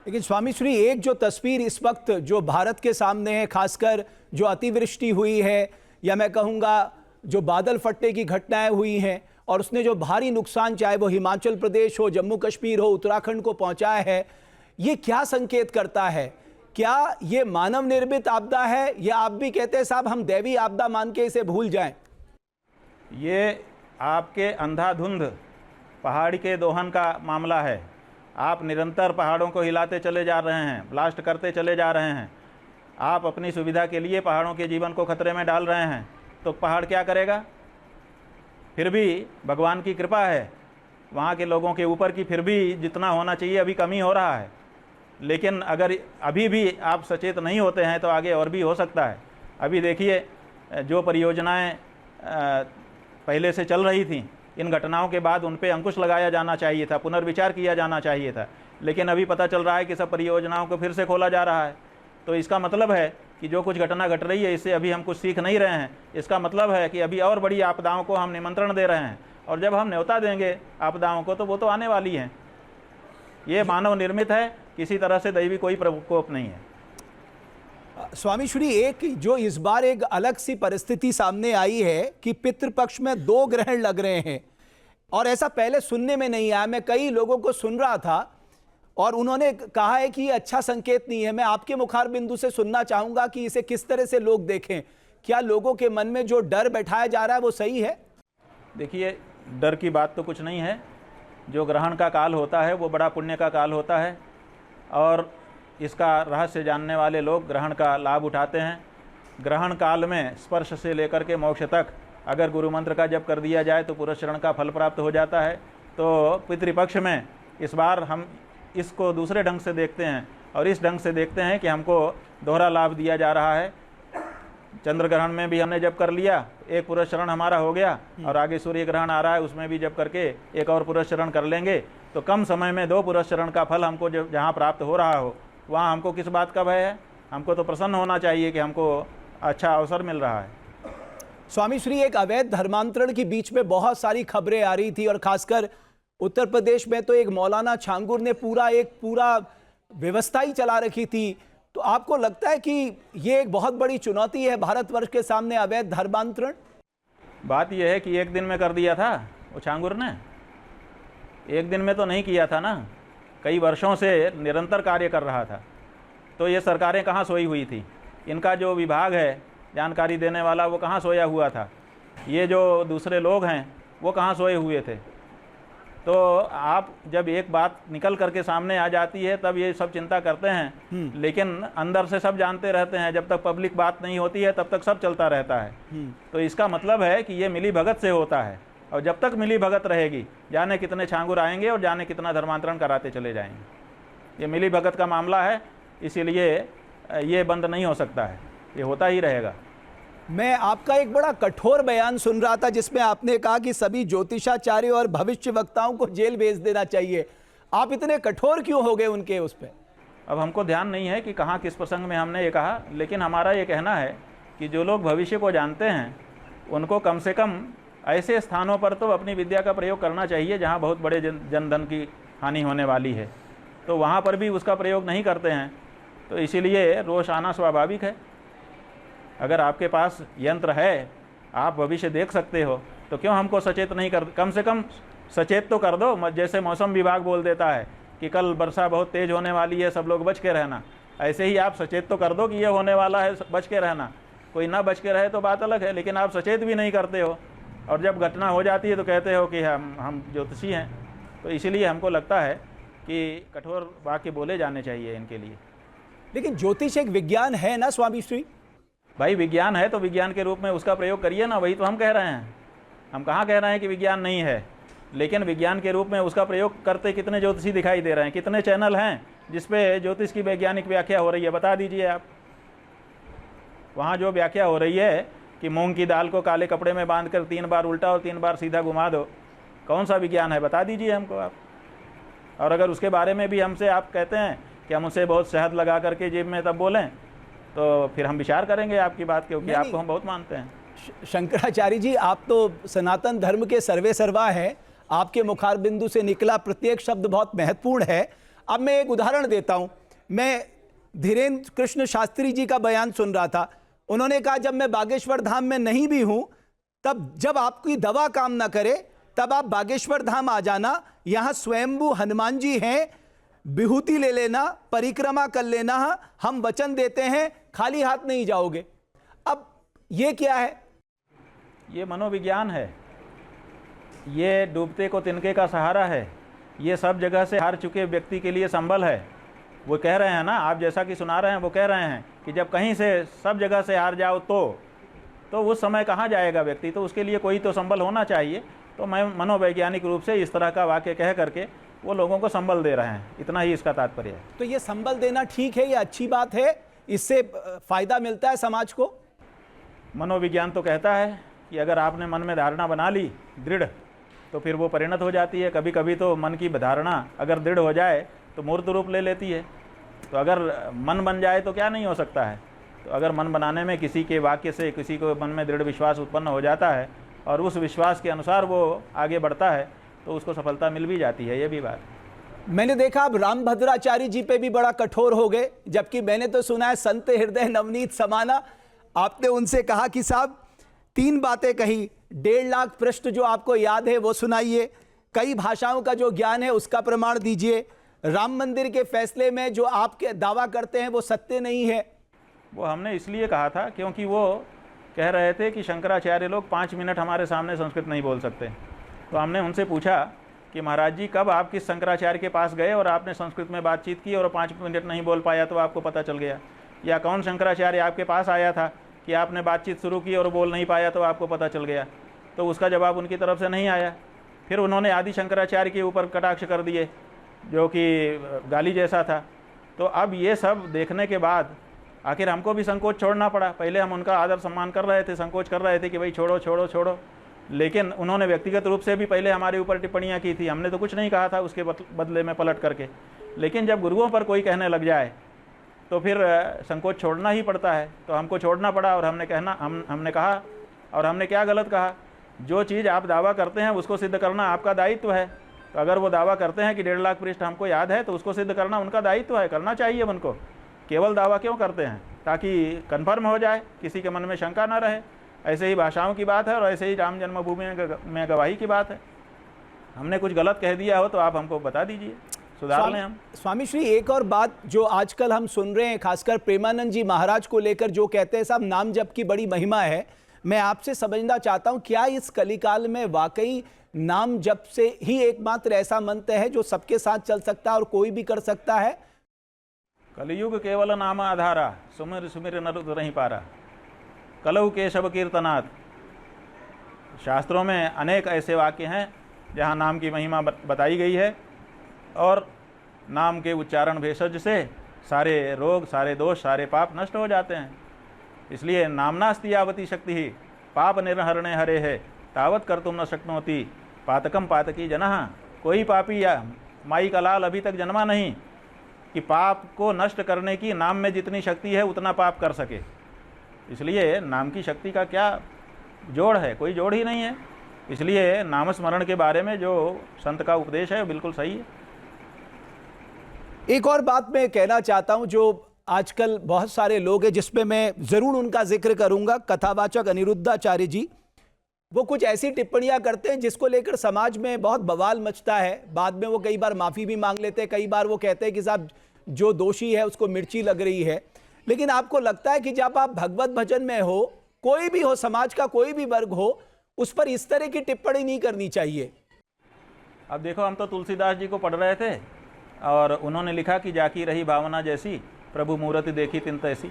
लेकिन स्वामी श्री, एक जो तस्वीर इस वक्त जो भारत के सामने है, खासकर जो अतिवृष्टि हुई है या मैं कहूँगा जो बादल फटने की घटनाएं हुई हैं और उसने जो भारी नुकसान चाहे वो हिमाचल प्रदेश हो, जम्मू कश्मीर हो, उत्तराखंड को पहुंचाया है, ये क्या संकेत करता है? क्या ये मानव निर्मित आपदा है या आप भी कहते हैं साहब हम दैवी आपदा मान के इसे भूल जाएं? ये आपके अंधाधुंध पहाड़ के दोहन का मामला है। आप निरंतर पहाड़ों को हिलाते चले जा रहे हैं, ब्लास्ट करते चले जा रहे हैं। आप अपनी सुविधा के लिए पहाड़ों के जीवन को खतरे में डाल रहे हैं, तो पहाड़ क्या करेगा? फिर भी भगवान की कृपा है वहाँ के लोगों के ऊपर की, फिर भी जितना होना चाहिए अभी कमी हो रहा है। लेकिन अगर अभी भी आप सचेत नहीं होते हैं तो आगे और भी हो सकता है। अभी देखिए, जो परियोजनाएं पहले से चल रही थीं, इन घटनाओं के बाद उन पे अंकुश लगाया जाना चाहिए था, पुनर्विचार किया जाना चाहिए था। लेकिन अभी पता चल रहा है कि सब परियोजनाओं को फिर से खोला जा रहा है। तो इसका मतलब है कि जो कुछ घटना घट रही है इससे अभी हम कुछ सीख नहीं रहे हैं। इसका मतलब है कि अभी और बड़ी आपदाओं को हम निमंत्रण दे रहे हैं, और जब हम न्योता देंगे आपदाओं को तो वो तो आने वाली हैं। ये मानव निर्मित है, किसी तरह से दैवी कोई प्रकोप नहीं है। स्वामी श्री, एक जो इस बार एक अलग सी परिस्थिति सामने आई है कि पितृपक्ष में 2 ग्रहण लग रहे हैं, और ऐसा पहले सुनने में नहीं आया। मैं कई लोगों को सुन रहा था और उन्होंने कहा है कि ये अच्छा संकेत नहीं है। मैं आपके मुखार बिंदु से सुनना चाहूंगा कि इसे किस तरह से लोग देखें। क्या लोगों के मन में जो डर बैठाया जा रहा है वो सही है? देखिए, डर की बात तो कुछ नहीं है। जो ग्रहण का काल होता है वो बड़ा पुण्य का काल होता है, और इसका रहस्य जानने वाले लोग ग्रहण का लाभ उठाते हैं। ग्रहण काल में स्पर्श से लेकर के मोक्ष तक अगर गुरु मंत्र का जप कर दिया जाए तो पुरस्चरण का फल प्राप्त हो जाता है। तो पितृपक्ष में इस बार हम इसको दूसरे ढंग से देखते हैं, और इस ढंग से देखते हैं कि हमको दोहरा लाभ दिया जा रहा है। चंद्र ग्रहण में भी हमने जप कर लिया, एक पुरस्चरण हमारा हो गया, और आगे सूर्य ग्रहण आ रहा है उसमें भी जप करके एक और पुरस्चरण कर लेंगे। तो कम समय में 2 पुरस्चरण का फल हमको जहाँ प्राप्त हो रहा हो, वहाँ हमको किस बात का भय है? हमको तो प्रसन्न होना चाहिए कि हमको अच्छा अवसर मिल रहा है। स्वामी श्री, एक अवैध धर्मांतरण के बीच में बहुत सारी खबरें आ रही थी, और खासकर उत्तर प्रदेश में तो एक मौलाना छांगुर ने पूरा व्यवस्था ही चला रखी थी। तो आपको लगता है कि ये एक बहुत बड़ी चुनौती है भारतवर्ष के सामने अवैध धर्मांतरण? बात यह है कि एक दिन में कर दिया था वो छांगुर ने, एक दिन में तो नहीं किया था ना। कई वर्षों से निरंतर कार्य कर रहा था। तो ये सरकारें कहाँ सोई हुई थी? इनका जो विभाग है जानकारी देने वाला, वो कहाँ सोया हुआ था? ये जो दूसरे लोग हैं वो कहाँ सोए हुए थे? तो आप जब एक बात निकल करके सामने आ जाती है तब ये सब चिंता करते हैं, लेकिन अंदर से सब जानते रहते हैं। जब तक पब्लिक बात नहीं होती है तब तक सब चलता रहता है। तो इसका मतलब है कि ये मिली भगत से होता है, और जब तक मिली भगत रहेगी जाने कितने छांगुर आएंगे और जाने कितना धर्मांतरण कराते चले जाएंगे। ये मिली भगत का मामला है, इसीलिए ये बंद नहीं हो सकता है, ये होता ही रहेगा। मैं आपका एक बड़ा कठोर बयान सुन रहा था जिसमें आपने कहा कि सभी ज्योतिषाचार्यों और भविष्य वक्ताओं को जेल भेज देना चाहिए। आप इतने कठोर क्यों हो गए उनके उस पर? अब हमको ध्यान नहीं है कि कहाँ किस प्रसंग में हमने ये कहा, लेकिन हमारा ये कहना है कि जो लोग भविष्य को जानते हैं उनको कम से कम ऐसे स्थानों पर तो अपनी विद्या का प्रयोग करना चाहिए जहाँ बहुत बड़े जनधन की हानि होने वाली है। तो वहाँ पर भी उसका प्रयोग नहीं करते हैं, तो इसीलिए रोष आना स्वाभाविक है। अगर आपके पास यंत्र है, आप भविष्य देख सकते हो, तो क्यों हमको सचेत नहीं कर? कम से कम सचेत तो कर दो। जैसे मौसम विभाग बोल देता है कि कल वर्षा बहुत तेज़ होने वाली है, सब लोग बच के रहना, ऐसे ही आप सचेत तो कर दो कि ये होने वाला है, बच के रहना। कोई ना बच के रहे तो बात अलग है, लेकिन आप सचेत भी नहीं करते हो, और जब घटना हो जाती है तो कहते हो कि हम ज्योतिषी हैं। तो इसीलिए हमको लगता है कि कठोर वाक्य बोले जाने चाहिए इनके लिए। लेकिन ज्योतिष एक विज्ञान है ना स्वामी श्री? भाई विज्ञान है तो विज्ञान के रूप में उसका प्रयोग करिए ना, वही तो हम कह रहे हैं। हम कहाँ कह रहे हैं कि विज्ञान नहीं है, लेकिन विज्ञान के रूप में उसका प्रयोग करते कितने ज्योतिषी दिखाई दे रहे हैं? कितने चैनल हैं जिसपे ज्योतिष की वैज्ञानिक व्याख्या हो रही है? बता दीजिए आप। वहाँ जो व्याख्या हो रही है कि मूंग की दाल को काले कपड़े में बांधकर 3 बार उल्टा और 3 बार सीधा घुमा दो, कौन सा विज्ञान है? बता दीजिए हमको आप। और अगर उसके बारे में भी हमसे आप कहते हैं कि हम उसे बहुत शहद लगा करके जेब में तब बोलें, तो फिर हम विचार करेंगे आपकी बात, क्योंकि आपको हम बहुत मानते हैं। शंकराचार्य जी, आप तो सनातन धर्म के सर्वे सर्वा हैं। आपके मुखार बिंदु से निकला प्रत्येक शब्द बहुत महत्वपूर्ण है। अब मैं एक उदाहरण देता हूं। मैं धीरेन्द्र कृष्ण शास्त्री जी का बयान सुन रहा था। उन्होंने कहा जब मैं बागेश्वर धाम में नहीं भी हूं, तब जब आपकी दवा काम ना करे तब आप बागेश्वर धाम आ जाना, यहां स्वयंभू हनुमान जी हैं, विभूति ले लेना, परिक्रमा कर लेना, हम वचन देते हैं खाली हाथ नहीं जाओगे। अब ये क्या है? ये मनोविज्ञान है, ये डूबते को तिनके का सहारा है, ये सब जगह से हार चुके व्यक्ति के लिए संबल है। वो कह रहे हैं ना, आप जैसा कि सुना रहे हैं, वो कह रहे हैं कि जब कहीं से सब जगह से हार जाओ तो उस समय कहाँ जाएगा व्यक्ति, तो उसके लिए कोई तो संबल होना चाहिए। तो मैं मनोवैज्ञानिक रूप से इस तरह का वाक्य कह करके वो लोगों को संबल दे रहे हैं, इतना ही इसका तात्पर्य है। तो ये संबल देना ठीक है, ये अच्छी बात है, इससे फायदा मिलता है समाज को? मनोविज्ञान तो कहता है कि अगर आपने मन में धारणा बना ली दृढ़, तो फिर वो परिणत हो जाती है। कभी कभी तो मन की धारणा अगर दृढ़ हो जाए तो मूर्त रूप ले लेती है। तो अगर मन बन जाए तो क्या नहीं हो सकता है। तो अगर मन बनाने में किसी के वाक्य से किसी को मन में दृढ़ विश्वास उत्पन्न हो जाता है और उस विश्वास के अनुसार वो आगे बढ़ता है तो उसको सफलता मिल भी जाती है। ये भी बात मैंने देखा आप रामभद्राचार्य जी पे भी बड़ा कठोर हो गए, जबकि मैंने तो सुना है संत हृदय नवनीत समाना। आपने उनसे कहा कि साहब 3 बातें कही, 1.5 लाख पृष्ठ जो आपको याद है वो सुनाइए, कई भाषाओं का जो ज्ञान है उसका प्रमाण दीजिए, राम मंदिर के फैसले में जो आपके दावा करते हैं वो सत्य नहीं है। वो हमने इसलिए कहा था क्योंकि वो कह रहे थे कि शंकराचार्य लोग 5 मिनट हमारे सामने संस्कृत नहीं बोल सकते। तो हमने उनसे पूछा कि महाराज जी कब आप किस शंकराचार्य के पास गए और आपने संस्कृत में बातचीत की और 5 मिनट नहीं बोल पाया तो आपको पता चल गया, या कौन शंकराचार्य आपके पास आया था कि आपने बातचीत शुरू की और बोल नहीं पाया तो आपको पता चल गया। तो उसका जवाब उनकी तरफ से नहीं आया। फिर उन्होंने आदि शंकराचार्य के ऊपर कटाक्ष कर दिए जो कि गाली जैसा था। तो अब ये सब देखने के बाद आखिर हमको भी संकोच छोड़ना पड़ा। पहले हम उनका आदर सम्मान कर रहे थे, संकोच कर रहे थे कि भाई छोड़ो छोड़ो छोड़ो, लेकिन उन्होंने व्यक्तिगत रूप से भी पहले हमारे ऊपर टिप्पणियां की थी। हमने तो कुछ नहीं कहा था उसके बदले में पलट करके, लेकिन जब गुरुओं पर कोई कहने लग जाए तो फिर संकोच छोड़ना ही पड़ता है। तो हमको छोड़ना पड़ा और हमने कहा, और हमने क्या गलत कहा? जो चीज़ आप दावा करते हैं उसको सिद्ध करना आपका दायित्व है। तो अगर वो दावा करते हैं कि 1.5 लाख पृष्ठ हमको याद है तो उसको सिद्ध करना उनका दायित्व है, करना चाहिए उनको। केवल दावा क्यों करते हैं? ताकि कन्फर्म हो जाए, किसी के मन में शंका ना रहे। ऐसे ही भाषाओं की बात है और ऐसे ही राम जन्मभूमि में गवाही की बात है। हमने कुछ गलत कह दिया हो तो आप हमको बता दीजिए, सुधार लें हम। स्वामी श्री, एक और बात जो आजकल हम सुन रहे हैं, खासकर प्रेमानंद जी महाराज को लेकर, जो कहते हैं साहब नाम जप की बड़ी महिमा है। मैं आपसे समझना चाहता हूं, क्या इस कलिकाल में वाकई नाम जप से ही एकमात्र ऐसा मंत्र है जो सबके साथ चल सकता है और कोई भी कर सकता है? कलयुग केवल नाम आधारा, सुमिर सुमिर नर नहीं पारा, कलऊ केशव कीर्तनाथ। शास्त्रों में अनेक ऐसे वाक्य हैं जहाँ नाम की महिमा बताई गई है और नाम के उच्चारण भेषज से सारे रोग, सारे दोष, सारे पाप नष्ट हो जाते हैं। इसलिए नामनास्ति यावती शक्ति ही पाप निर्हरणे हरे है, तावत कर तुम न शक्नोति पातकम पातकी जनः। कोई पापी या माई का लाल अभी तक जन्मा नहीं कि पाप को नष्ट करने की नाम में जितनी शक्ति है उतना पाप कर सके। इसलिए नाम की शक्ति का क्या जोड़ है? कोई जोड़ ही नहीं है। इसलिए नामस्मरण के बारे में जो संत का उपदेश है वो बिल्कुल सही है। एक और बात मैं कहना चाहता हूं, जो आजकल बहुत सारे लोग हैं जिसपे मैं जरूर उनका जिक्र करूंगा, कथावाचक अनिरुद्धाचार्य जी। वो कुछ ऐसी टिप्पणियां करते हैं जिसको लेकर समाज में बहुत बवाल मचता है। बाद में वो कई बार माफी भी मांग लेते हैं, कई बार वो कहते हैं कि साहब जो दोषी है उसको मिर्ची लग रही है। लेकिन आपको लगता है कि जब आप भगवत भजन में हो, कोई भी हो, समाज का कोई भी वर्ग हो, उस पर इस तरह की टिप्पणी नहीं करनी चाहिए? अब देखो, हम तो तुलसीदास जी को पढ़ रहे थे और उन्होंने लिखा कि जाकी रही भावना जैसी, प्रभु मूर्ति देखी तिन तैसी।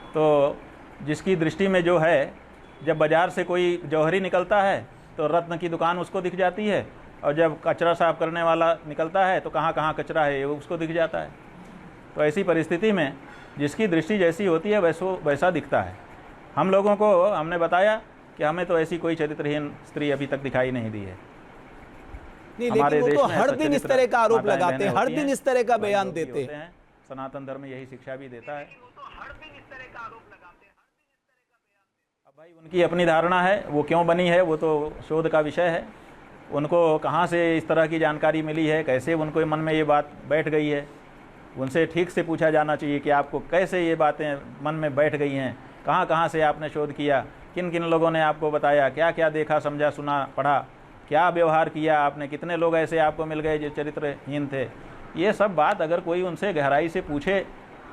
तो जिसकी दृष्टि में जो है, जब बाजार से कोई जौहरी निकलता है तो रत्न की दुकान उसको दिख जाती है, और जब कचरा साफ करने वाला निकलता है तो कहाँ कहाँ कचरा है वो उसको दिख जाता है। तो ऐसी परिस्थिति में जिसकी दृष्टि जैसी होती है वैसा दिखता है। हम लोगों को हमने बताया कि हमें तो ऐसी कोई चरित्रहीन स्त्री अभी तक दिखाई नहीं दी है। नहीं, लेकिन वो तो हर दिन इस तरह का आरोप लगाते हैं, हर दिन इस तरह का बयान देते हैं। सनातन धर्म यही शिक्षा भी देता है। अब भाई उनकी अपनी धारणा है, वो क्यों बनी है वो तो शोध का विषय है। उनको कहाँ से इस तरह की जानकारी मिली है, कैसे उनको मन में ये बात बैठ गई है, उनसे ठीक से पूछा जाना चाहिए कि आपको कैसे ये बातें मन में बैठ गई हैं, कहाँ कहाँ से आपने शोध किया, किन किन लोगों ने आपको बताया, क्या क्या देखा, समझा, सुना, पढ़ा, क्या व्यवहार किया आपने, कितने लोग ऐसे आपको मिल गए जो चरित्रहीन थे। ये सब बात अगर कोई उनसे गहराई से पूछे,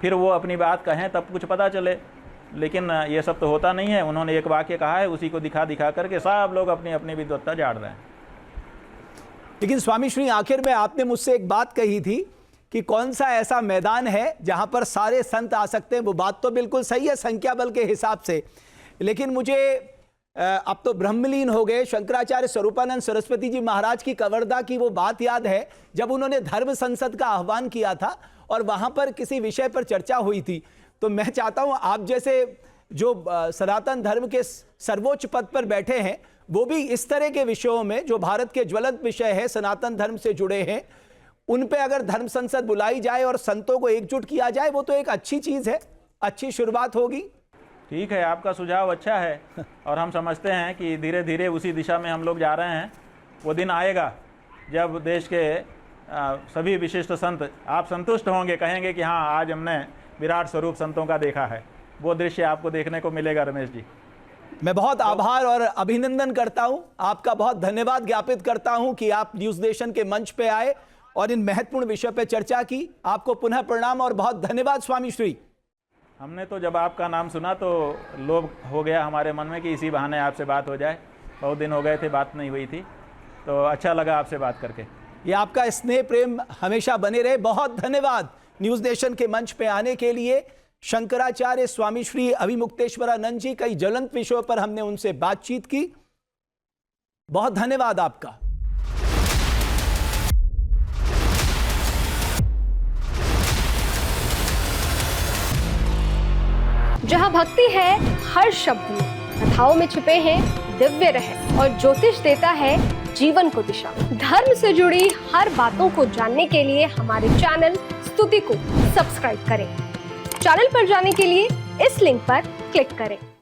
फिर वो अपनी बात कहें, तब कुछ पता चले। लेकिन ये सब तो होता नहीं है। उन्होंने एक वाक्य कहा है, उसी को दिखा दिखा करके सब लोग अपनी अपनी विद्वत्ता झाड़ रहे हैं। लेकिन स्वामी श्री, आखिर में आपने मुझसे एक बात कही थी कि कौन सा ऐसा मैदान है जहां पर सारे संत आ सकते हैं। वो बात तो बिल्कुल सही है संख्या बल के हिसाब से, लेकिन मुझे अब तो ब्रह्मलीन हो गए शंकराचार्य स्वरूपानंद सरस्वती जी महाराज की कवर्धा की वो बात याद है, जब उन्होंने धर्म संसद का आह्वान किया था और वहां पर किसी विषय पर चर्चा हुई थी। तो मैं चाहता हूं आप जैसे जो सनातन धर्म के सर्वोच्च पद पर बैठे हैं, वो भी इस तरह के विषयों में जो भारत के ज्वलंत विषय है, सनातन धर्म से जुड़े हैं, उन पे अगर धर्म संसद बुलाई जाए और संतों को एकजुट किया जाए, वो तो एक अच्छी चीज है, अच्छी शुरुआत होगी। ठीक है, आपका सुझाव अच्छा है और हम समझते हैं कि धीरे धीरे उसी दिशा में हम लोग जा रहे हैं। वो दिन आएगा जब देश के सभी विशिष्ट संत आप संतुष्ट होंगे, कहेंगे कि हाँ, आज हमने विराट स्वरूप संतों का देखा है। वो दृश्य आपको देखने को मिलेगा। रमेश जी, मैं बहुत आभार और अभिनंदन करता हूं, आपका बहुत धन्यवाद ज्ञापित करता हूं कि आप न्यूज़ नेशन के मंच पे आए और इन महत्वपूर्ण विषय पे चर्चा की। आपको पुनः प्रणाम और बहुत धन्यवाद स्वामी श्री। हमने तो जब आपका नाम सुना तो लोभ हो गया हमारे मन में कि इसी बहाने आपसे बात हो जाए। बहुत दिन हो गए थे, बात नहीं हुई थी, तो अच्छा लगा आपसे बात करके। ये आपका स्नेह प्रेम हमेशा बने रहे। बहुत धन्यवाद न्यूज़ नेशन के मंच पे आने के लिए। शंकराचार्य स्वामी श्री अभिमुक्तेश्वरानंद जी, कई ज्वलंत विषयों पर हमने उनसे बातचीत की। बहुत धन्यवाद आपका। जहाँ भक्ति है हर शब्द में, कथाओं में छुपे हैं दिव्य रहस्य और ज्योतिष देता है जीवन को दिशा। धर्म से जुड़ी हर बातों को जानने के लिए हमारे चैनल स्तुति को सब्सक्राइब करें। चैनल पर जाने के लिए इस लिंक पर क्लिक करें।